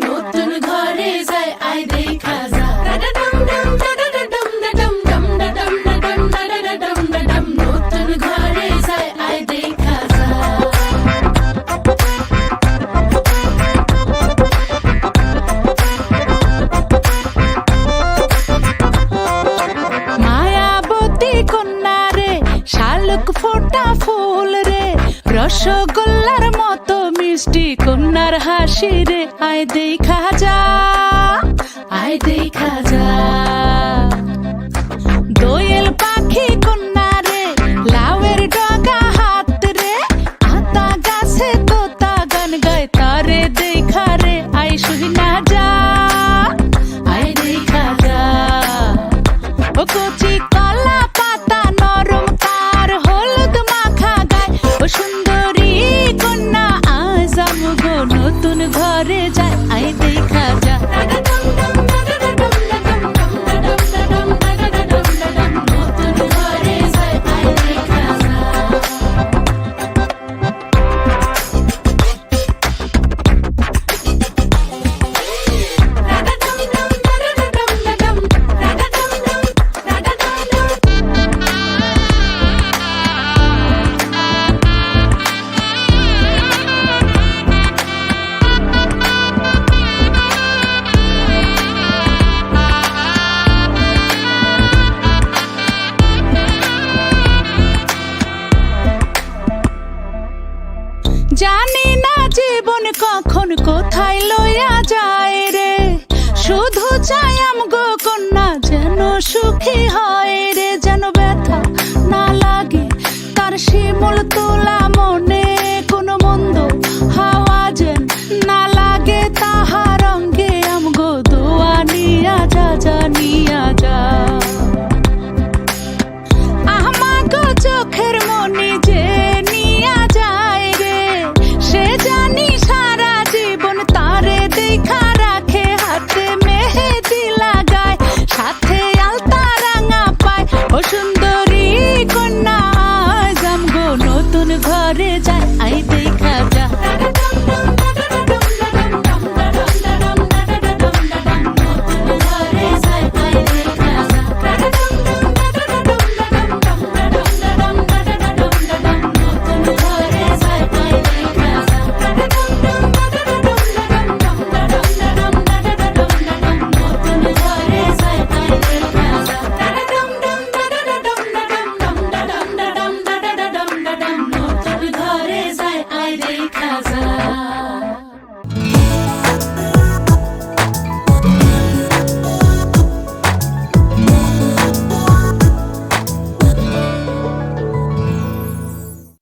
নতুন ঘরে যায় আয় দেখা যা নতুন ঘরে যায় আয় দেখা যা মায়াবতী কন্যা রে শালুক ফোটা ফুল রে রসগোল্লার মতো মিষ্টি কন্যার হাসি রে আয় দেখা যা আয় দেখা যা দোয়েল পাখি কন্যা রে লাউয়ের ডগা হাত রে আতা গাছে তোতা গান গায় তারে দেখা রে আয় শুনা যা আয় দেখা যা ও কচি কলা পাতা নরম তার হলুদ মাখা গায় ও সুন্দরী কন্যা আজ আমগো নতুন ঘরে যায় আয় দেখা যা নতুন ঘরে যায় আয় দেখা যা জানি না জীবন কখন কোথায় লইয়া যায় রে শুধু চাই আমগো কন্যা যেন সুখী হয় রে যেন ব্যথা না লাগে তার শিমুল তোলা মনে কোনো মন্দ হাওয়া যেন না লাগে তাহার অঙ্গে আমগো দোয়া নিয়া যা যা নিয়া যা আমাগো চোখের মনি যে নিয়া যায় রে সে জানি সারা জীবন তারে দেখা রাখে হাতে মেহেদি লাগায় সাথে আলতা রাঙা পায় ও সুন্দরী কন্যা আজ আমগো নতুন ঘরে যায় আই দেখা যা